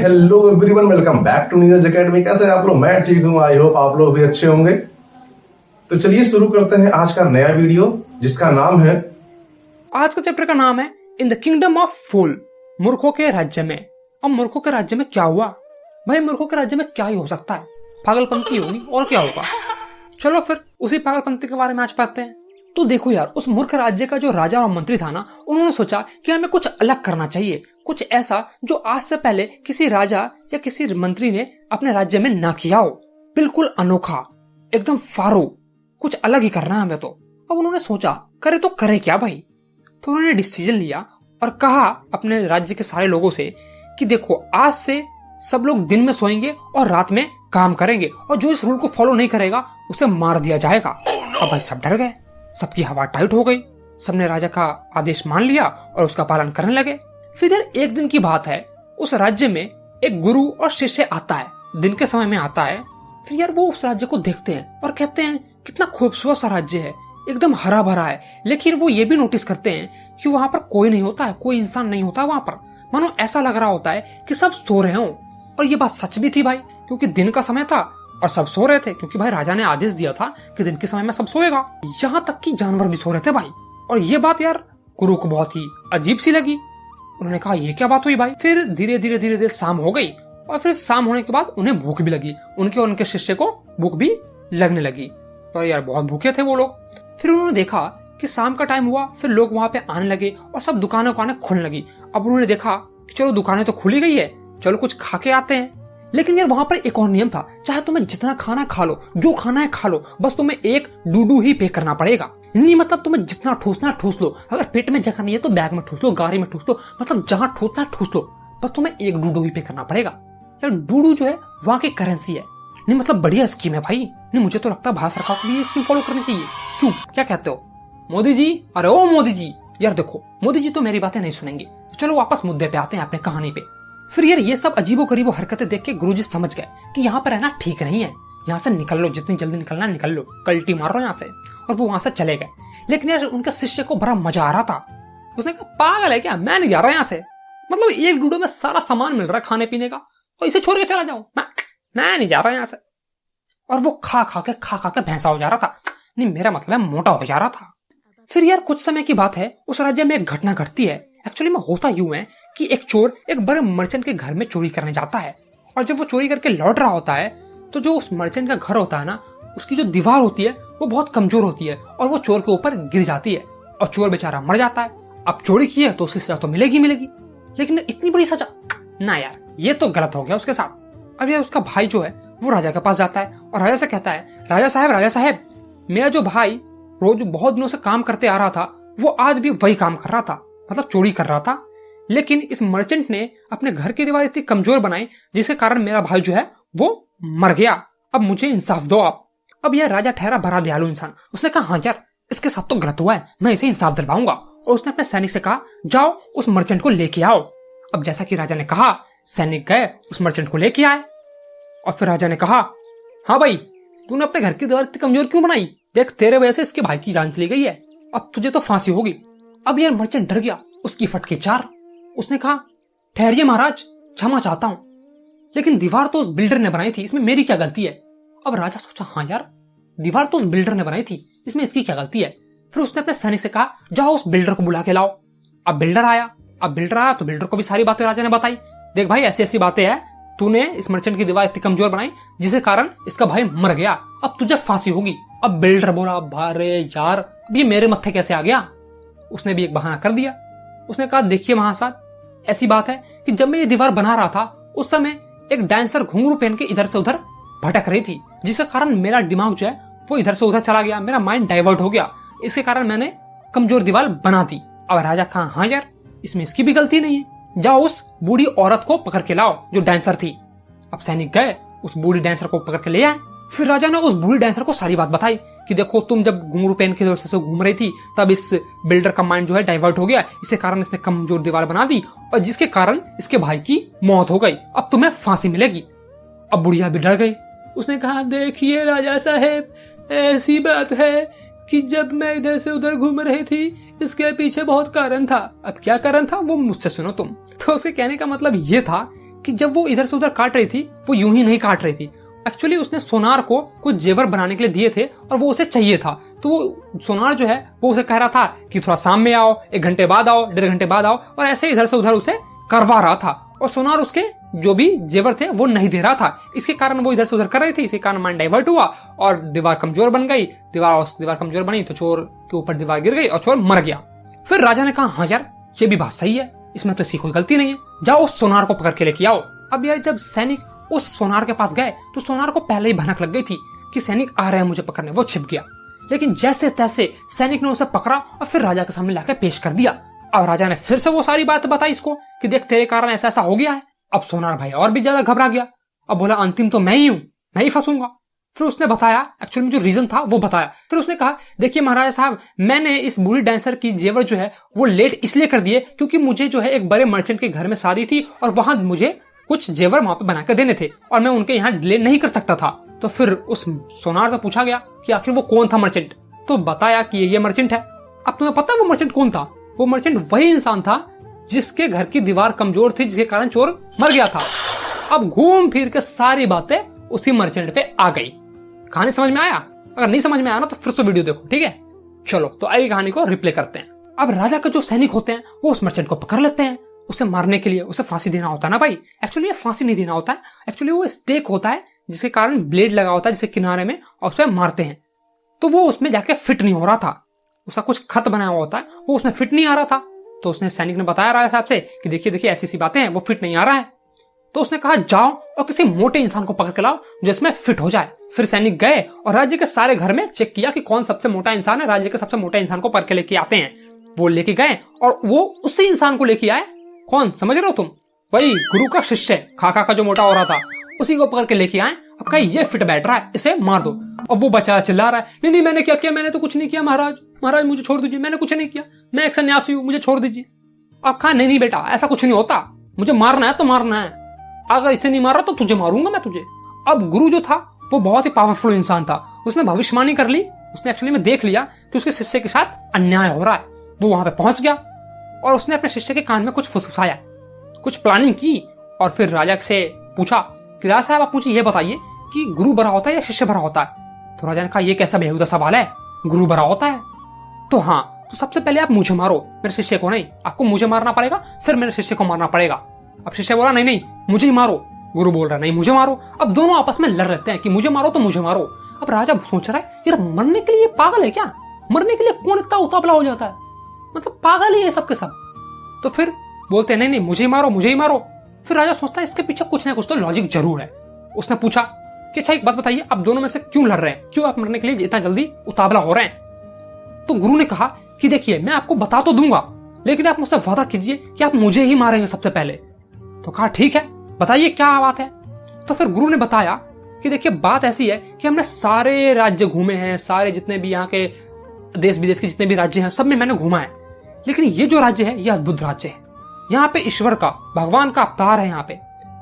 Hello everyone, welcome back to Neeraj academy. कैसे हैं आप लोग? मैं ठीक हूँ, आई होप आप लोग भी अच्छे होंगे। तो चलिए शुरू करते हैं आज का नया वीडियो, जिसका नाम है, आज का चैप्टर का नाम है इन द किंगडम ऑफ फूल, मूर्खों के राज्य में। अब मूर्खों के राज्य में क्या हुआ भाई? मूर्खों के राज्य में क्या ही हो सकता है? पागलपंती होगी और क्या होगा। चलो फिर उसी पागलपंती के बारे में आज पढ़ते हैं। तो देखो यार, उस मूर्ख राज्य का जो राजा और मंत्री था ना, उन्होंने सोचा कि हमें कुछ अलग करना चाहिए, कुछ ऐसा जो आज से पहले किसी राजा या किसी मंत्री ने अपने राज्य में ना किया हो। बिल्कुल अनोखा, एकदम फारू, कुछ अलग ही करना है हमें तो। अब उन्होंने सोचा करे तो करे क्या भाई। तो उन्होंने डिसीजन लिया और कहा अपने राज्य के सारे लोगों से कि देखो, आज से सब लोग दिन में सोएंगे और रात में काम करेंगे, और जो इस रूल को फॉलो नहीं करेगा उसे मार दिया जाएगा। अब भाई सब डर गए, सबकी हवा टाइट हो गई, सबने राजा का आदेश मान लिया और उसका पालन करने लगे। फिर एक दिन की बात है, उस राज्य में एक गुरु और शिष्य आता है, दिन के समय में आता है। फिर यार वो उस राज्य को देखते हैं और कहते हैं कितना खूबसूरत सा राज्य है, एकदम हरा भरा है। लेकिन वो ये भी नोटिस करते हैं कि वहां पर कोई नहीं होता है, कोई इंसान नहीं होता वहां पर। मानो ऐसा लग रहा होता है कि सब सो रहे हों। और ये बात सच भी थी भाई, क्योंकि दिन का समय था और सब सो रहे थे, क्योंकि भाई राजा ने आदेश दिया था कि दिन के समय में सब सोएगा। यहाँ तक कि जानवर भी सो रहे थे भाई। और ये बात यार गुरु को बहुत ही अजीब सी लगी। उन्होंने कहा ये क्या बात हुई भाई। फिर धीरे धीरे शाम हो गई, और फिर शाम होने के बाद उन्हें भूख भी लगी, उनके और उनके शिष्य को भूख भी लगने लगी। और यार बहुत भूखे थे वो लोग। फिर उन्होंने देखा कि शाम का टाइम हुआ, फिर लोग वहां पे आने लगे और सब दुकानें खुलने लगी। अब उन्होंने देखा कि चलो दुकानें तो खुली गई है, चलो कुछ खा के आते हैं। लेकिन यार वहां पर एक और नियम था, चाहे तुम्हें जितना खाना खा लो, जो खाना है खा लो, बस तुम्हें एक डूडू ही पे करना पड़ेगा। नहीं मतलब तुम्हें जितना ठूसना है ठूस लो, अगर पेट में जगह नहीं है तो बैग में ठूस लो, गाड़ी में ठूस लो, मतलब जहां ठूसना है ठूस लो, बस तुम्हें एक डूडू ही पे करना पड़ेगा। यार डूडू जो है वहां की करेंसी है। नहीं मतलब बढ़िया स्कीम है भाई। नहीं मुझे तो लगता है भारत सरकार को भी ये स्कीम फॉलो करनी चाहिए। क्यों, क्या कहते हो मोदी जी? अरे ओ मोदी जी, यार देखो मोदी जी तो मेरी बातें नहीं सुनेंगे। चलो वापस मुद्दे पे आते हैं, अपने कहानी पे। फिर यार ये सब अजीबो गरीबो हरकतें देख के गुरुजी समझ गए कि यहाँ पर रहना ठीक नहीं है, यहाँ से निकल लो, जितनी जल्दी निकलना निकल लो, कल्टी मारो यहाँ से। और वो वहां से चले गए। लेकिन यार उनके शिष्य को बड़ा मजा आ रहा था। उसने कहा पागल है क्या, मैं नहीं जा रहा यहाँ से। मतलब एक डूडो में सारा सामान मिल रहा है खाने पीने का, और इसे छोड़ के चला जाऊं मैं नहीं जा रहा यहाँ से। और वो खा खा के भैंसा हो जा रहा था। नहीं मेरा मतलब है मोटा हो जा रहा था। फिर यार कुछ समय की बात है, उस राज्य में एक घटना घटती है। एक्चुअली में होता यूं है कि एक चोर एक बड़े मर्चेंट के घर में चोरी करने जाता है, और जब वो चोरी करके लौट रहा होता है तो जो उस मर्चेंट का घर होता है ना, उसकी जो दीवार होती है वो बहुत कमजोर होती है, और वो चोर के ऊपर गिर जाती है और चोर बेचारा मर जाता है। अब चोरी की है तो उसकी सजा तो मिलेगी, लेकिन इतनी बड़ी सजा ना यार, ये तो गलत हो गया उसके साथ। अब यार उसका भाई जो है वो राजा के पास जाता है और राजा से कहता है, राजा साहब, मेरा जो भाई रोज बहुत दिनों से काम करते आ रहा था, वो आज भी वही काम कर रहा था, मतलब चोरी कर रहा था। लेकिन इस मर्चेंट ने अपने घर की दीवार इतनी कमजोर बनाई जिसके कारण मेरा भाई जो है वो मर गया। अब मुझे इंसाफ दो आप। अब यह राजा ठहरा बड़ा दयालु इंसान। उसने कहा हाँ यार इसके साथ तो गलत हुआ है, मैं इसे इंसाफ दिलवाऊंगा। और उसने अपने सैनिक से कहा जाओ उस मर्चेंट को लेके आओ। अब जैसा कि राजा ने कहा, सैनिक गए उस मर्चेंट को लेके आए। और फिर राजा ने कहा हाँ भाई, तूने अपने घर की दीवार इतनी कमजोर क्यों बनाई? देख तेरे वजह से इसके भाई की जान चली गई है, अब तुझे तो फांसी होगी। अब यार मर्चेंट डर गया, उसकी फटके चार। उसने कहा ठहरिए महाराज, क्षमा चाहता हूं, लेकिन दीवार तो उस बिल्डर ने बनाई थी, इसमें मेरी क्या गलती है? अब राजा सोचा हाँ यार दीवार तो उस बिल्डर ने बनाई थी, इसमें इसकी क्या गलती है? फिर उसने अपने सैनिक से कहा जाओ उस बिल्डर को बुला के लाओ। अब बिल्डर आया तो बिल्डर को भी सारी बातें राजा ने बताई। देख भाई ऐसी ऐसी बातें हैं, तूने इस मर्चेंट की दीवार इतनी कमजोर बनाई जिसके कारण इसका भाई मर गया, अब तुझे फांसी होगी। अब बिल्डर बोला अरे यार ये मेरे मत्थे कैसे आ गया? उसने भी एक बहाना कर दिया। उसने कहा देखिए महासाद, ऐसी बात है कि जब मैं ये दीवार बना रहा था उस समय एक डांसर घुंघरू पहन के इधर से उधर भटक रही थी, जिसके कारण मेरा दिमाग जो है वो इधर से उधर चला गया, मेरा माइंड डाइवर्ट हो गया, इसके कारण मैंने कमजोर दीवार बना दी। अब राजा कहा हाँ यार इसमें इसकी भी गलती नहीं है, जाओ उस बूढ़ी औरत को पकड़ के लाओ जो डांसर थी। अब सैनिक गए उस बूढ़ी डांसर को पकड़ के ले आए। फिर राजा ने उस बूढ़ी डांसर को सारी बात बताई कि देखो तुम जब घुंघरू पहन के से घूम रही थी तब इस बिल्डर का माइंड जो है डाइवर्ट हो गया, इसके कारण इसने कमजोर दीवार बना दी और जिसके कारण इसके भाई की मौत हो गई, अब तुम्हें फांसी मिलेगी। अब बुढ़िया भी डर गई। उसने कहा देखिए राजा साहब ऐसी बात है कि जब मैं इधर से उधर घूम रही थी इसके पीछे बहुत कारण था। अब क्या कारण था वो मुझसे सुनो तुम। तो उसके कहने का मतलब ये था कि जब वो इधर से उधर काट रही थी वो यूं ही नहीं काट रही थी। एक्चुअली उसने सोनार को कुछ जेवर बनाने के लिए दिए थे और वो उसे चाहिए था। तो वो सोनार जो है वो उसे कह रहा था कि थोड़ा शाम में आओ, 1 घंटे बाद आओ, 1.5 घंटे बाद आओ, और ऐसे इधर से उधर उसे करवा रहा था। और सोनार उसके जो भी जेवर थे वो नहीं दे रहा था। इसके कारण वो इधर से उधर कर रही थी। इसके कारण माइंड डाइवर्ट हुआ और दीवार कमजोर बन गई। दीवार कमजोर बनी तो चोर के ऊपर दीवार गिर गई और चोर मर गया। फिर राजा ने कहा हाँ यार ये भी बात सही है, इसमें तो इसकी कोई गलती नहीं है, जाओ उस सोनार को पकड़ के लेके आओ। अब यार जब सैनिक उस सोनार के पास गए तो सोनार को पहले ही भनक लग गई थी कि सैनिक आ रहे हैं मुझे पकड़ने। वो छिप गया, लेकिन जैसे तैसे सैनिक ने उसे पकड़ा और फिर राजा के सामने लाके पेश कर दिया। और राजा ने फिर से वो सारी बात बताई इसको कि देख तेरे कारण ऐसा ऐसा हो गया है। अब सोनार भाई और भी ज्यादा घबरा गया। अब बोला अंतिम तो मैं ही हूं, मैं ही फंसूंगा। फिर उसने बताया एक्चुअली में जो रीजन था वो बताया। फिर उसने कहा देखिए महाराजा साहब, मैंने इस बूढ़ी डांसर की जेवर जो है वो लेट इसलिए कर दिए क्योंकि मुझे जो है एक बड़े मर्चेंट के घर में शादी थी और वहां मुझे कुछ जेवर वहां पे बनाकर देने थे और मैं उनके यहाँ डिले नहीं कर सकता था। तो फिर उस सोनार से पूछा गया कि आखिर वो कौन था मर्चेंट। तो बताया कि ये मर्चेंट है। अब तुम्हें पता है वो मर्चेंट कौन था? वो मर्चेंट वही इंसान था जिसके घर की दीवार कमजोर थी, जिसके कारण चोर मर गया था। अब घूम फिर के सारी बातें उसी मर्चेंट पे आ गई। कहानी समझ में आया? अगर नहीं समझ में आया ना तो फिर से वीडियो देखो, ठीक है? चलो तो आगे कहानी को रिप्ले करते हैं। अब राजा के जो सैनिक होते हैं वो उस मर्चेंट को पकड़ लेते हैं। उसे मारने के लिए उसे फांसी देना होता है ना भाई। एक्चुअली ये फांसी नहीं देना होता है, एक्चुअली वो स्टेक होता है जिसके कारण ब्लेड लगा होता है जिसके किनारे में, और उसे मारते हैं। तो वो उसमें जाके फिट नहीं हो रहा था, उसका कुछ खत बनाया हुआ होता है, वो उसमें फिट नहीं आ रहा था। तो उसने सैनिक ने बताया राजा साहब से कि देखिए देखिए ऐसी सी बातें हैं, वो फिट नहीं आ रहा है। तो उसने कहा जाओ और किसी मोटे इंसान को पकड़ के लाओ जो इसमें फिट हो जाए। फिर सैनिक गए और राज्य के सारे घर में चेक किया कि कौन सबसे मोटा इंसान है। राज्य के सबसे मोटे इंसान को पकड़ के लेके आते हैं। वो लेके गए और वो उसी इंसान को लेके आए। कौन समझ रहे हो तुम? वही गुरु का शिष्य खाका का जो मोटा हो रहा था, उसी को पकड़ के लेके आए। अब कहा ये फिट बैठ रहा है, इसे मार दो। अब वो बच्चा चिल्ला रहा है नहीं नहीं मैंने क्या किया, मैंने तो कुछ नहीं किया महाराज, महाराज मुझे छोड़ दीजिए, मैंने कुछ नहीं किया, मैं एक सन्यासी हूँ, मुझे छोड़ दीजिए। अब कहा नहीं नहीं बेटा ऐसा कुछ नहीं होता, मुझे मारना है तो मारना है, अगर इसे नहीं मार रहा तो तुझे मारूंगा मैं तुझे। अब गुरु जो था वो बहुत ही पावरफुल इंसान था। उसने भविष्यवाणी कर ली। उसने एक्चुअली में देख लिया कि उसके शिष्य के साथ अन्याय हो रहा है। वो वहां पे पहुंच गया और उसने अपने शिष्य के कान में कुछ फुसफुसाया, कुछ प्लानिंग की और फिर राजा से पूछा कि राजा साहब आप मुझे ये बताइए कि गुरु बड़ा होता है या शिष्य बड़ा होता है? तो राजा ने कहा ये कैसा बेहुदा सवाल है, गुरु बड़ा होता है। तो हाँ, तो सबसे पहले आप मुझे मारो, मेरे शिष्य को नहीं। आपको मुझे मारना पड़ेगा फिर मेरे शिष्य को मारना पड़ेगा। अब शिष्य बोला नहीं नहीं मुझे ही मारो। गुरु बोल रहा नहीं मुझे मारो। अब दोनों आपस में लड़ रहते हैं कि मुझे मारो तो मुझे मारो। अब राजा सोच रहा है यार मरने के लिए पागल है क्या? मरने के लिए कौन इतना उतावला हो जाता है? मतलब पागल ही है सब के सब। तो फिर बोलते नहीं नहीं मुझे ही मारो, मुझे ही मारो। फिर राजा सोचता है इसके पीछे कुछ ना कुछ तो लॉजिक जरूर है। उसने पूछा कि अच्छा एक बात बताइए, आप दोनों में से क्यों लड़ रहे हैं, क्यों आप मरने के लिए इतना जल्दी उतावला हो रहे हैं? तो गुरु ने कहा कि देखिए मैं आपको बता तो दूंगा लेकिन आप मुझसे वादा कीजिए कि आप मुझे ही मारेंगे सबसे पहले। तो कहा ठीक है बताइए क्या बात है। तो फिर गुरु ने बताया कि देखिए बात ऐसी है कि हमने सारे राज्य घूमे हैं, सारे जितने भी यहाँ के देश विदेश के जितने भी राज्य हैं सब में मैंने घूमा है, लेकिन ये जो राज्य है ये अद्भुत राज्य है। यहाँ पे ईश्वर का, भगवान का अवतार है यहाँ पे,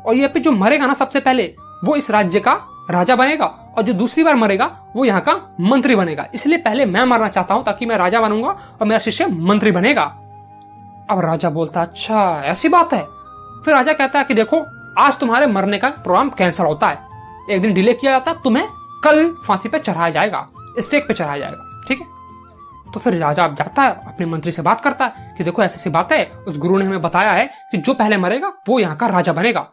और यहाँ पे जो मरेगा ना सबसे पहले वो इस राज्य का राजा बनेगा और जो दूसरी बार मरेगा वो यहाँ का मंत्री बनेगा। इसलिए पहले मैं मरना चाहता हूँ ताकि मैं राजा बनूंगा और मेरा शिष्य मंत्री बनेगा। अब राजा बोलता अच्छा ऐसी बात है। फिर राजा कहता है कि देखो आज तुम्हारे मरने का प्रोग्राम कैंसिल होता है, एक दिन डिले किया जाता है, तुम्हें कल फांसी पे चढ़ाया जाएगा, स्टेक पे चढ़ाया जाएगा, ठीक है? तो फिर राजा अब जाता है अपने मंत्री से बात करता है कि देखो ऐसी सी बात है, उस गुरु ने हमें बताया है कि जो पहले मरेगा वो यहाँ का राजा बनेगा।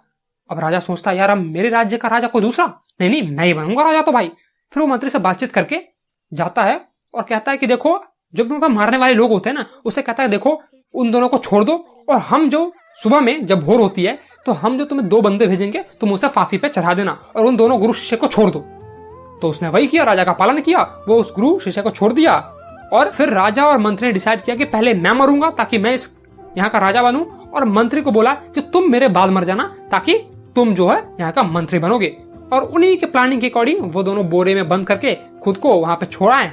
अब राजा सोचता है यार अब मेरे राज्य का राजा कोई दूसरा नहीं, नहीं मैं ही बनूंगा राजा तो भाई। फिर वो मंत्री से बातचीत करके जाता है और कहता है कि देखो जब उनका मारने वाले लोग होते हैं ना, उसे कहता है देखो उन दोनों को छोड़ दो और हम जो सुबह में जब भोर होती है तो हम जो तुम्हें 2 बंदे भेजेंगे तुम उसे फांसी पे चढ़ा देना और उन दोनों गुरु शिष्य को छोड़ दो। तो उसने वही किया, राजा का पालन किया, वो उस गुरु शिष्य को छोड़ दिया। और फिर राजा और मंत्री ने डिसाइड किया कि पहले मैं मरूंगा ताकि मैं इस यहाँ का राजा बनूं, और मंत्री को बोला कि तुम मेरे बाद मर जाना ताकि तुम जो है यहाँ का मंत्री बनोगे। और उन्हीं के प्लानिंग के अकॉर्डिंग वो दोनों बोरे में बंद करके खुद को वहां पे छोड़ाए।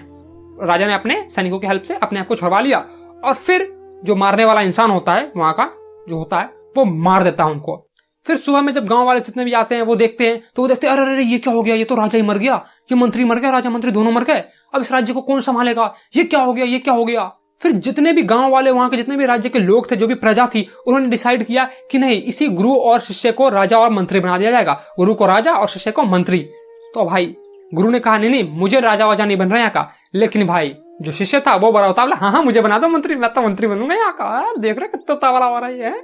राजा ने अपने सैनिकों की हेल्प से अपने आप को छुड़वा लिया और फिर जो मारने वाला इंसान होता है वहां का जो होता है वो मार देता है उनको। फिर सुबह में जब गांव वाले जितने भी आते हैं वो देखते हैं तो वो देखते हैं अरे अरे ये क्या हो गया, ये तो राजा ही मर गया, ये मंत्री मर गया, राजा मंत्री दोनों मर गए, अब इस राज्य को कौन संभालेगा, ये क्या हो गया, ये क्या हो गया। फिर जितने भी गांव वाले, वहां के जितने भी राज्य के लोग थे, जो भी प्रजा थी, उन्होंने डिसाइड किया कि नहीं, इसी गुरु और शिष्य को राजा और मंत्री बना दिया जाएगा। गुरु को राजा और शिष्य को मंत्री। तो भाई गुरु ने कहा नहीं, मुझे राजा वाजा नहीं बन रहा यहाँ का। लेकिन भाई जो शिष्य था वो बड़ा उतावला, हाँ मुझे बना दो मंत्री, मैं तो मंत्री बनूंगा यहाँ का। देख रहे कितना उतावला हो रहा है।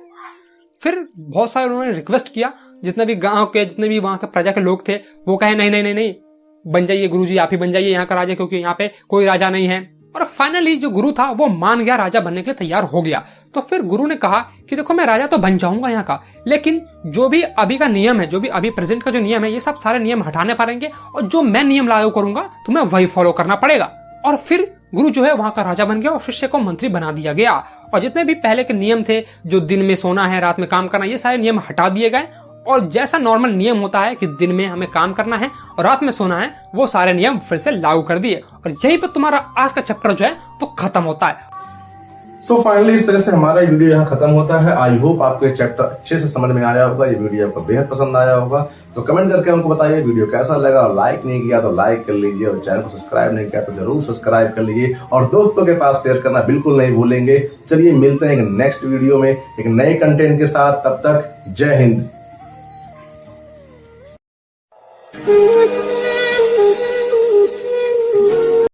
फिर बहुत सारे उन्होंने रिक्वेस्ट किया, जितने भी गांव के, जितने भी वहां के प्रजा के लोग थे, वो कहे नहीं नहीं नहीं नहीं, बन जाइए गुरुजी, आप ही बन जाइए यहाँ का राजा, क्योंकि यहाँ पे कोई राजा नहीं है। और फाइनली जो गुरु था वो मान गया, राजा बनने के लिए तैयार हो गया। तो फिर गुरु ने कहा कि देखो मैं राजा तो बन जाऊंगा यहाँ का, लेकिन जो भी अभी का नियम है, जो भी अभी प्रेजेंट का जो नियम है, ये सब सारे नियम हटाने पड़ेंगे, और जो मैं नियम लागू करूंगा तुम्हें वही फॉलो करना पड़ेगा। और फिर गुरु जो है वहां का राजा बन गया और शिष्य को मंत्री बना दिया गया। और जितने भी पहले के नियम थे, जो दिन में सोना है, रात में काम करना, ये सारे नियम हटा दिए गए। और जैसा नॉर्मल नियम होता है कि दिन में हमें काम करना है और रात में सोना है, वो सारे नियम फिर से लागू कर दिए। और यहीं पर तुम्हारा आज का चैप्टर जो है वो खत्म होता है। सो फाइनली इस तरह से हमारा वीडियो यहाँ खत्म होता है। आई होप आपको ये चैप्टर अच्छे से समझ में आया होगा, ये वीडियो आपको बेहद पसंद आया होगा। तो कमेंट करके हमको बताइए वीडियो कैसा लगा, और लाइक नहीं किया तो लाइक कर लीजिए, और चैनल को सब्सक्राइब नहीं किया तो जरूर सब्सक्राइब कर लीजिए, और दोस्तों के पास शेयर करना बिल्कुल नहीं भूलेंगे। चलिए मिलते हैं एक नेक्स्ट वीडियो में एक नए कंटेंट के साथ। तब तक जय हिंद।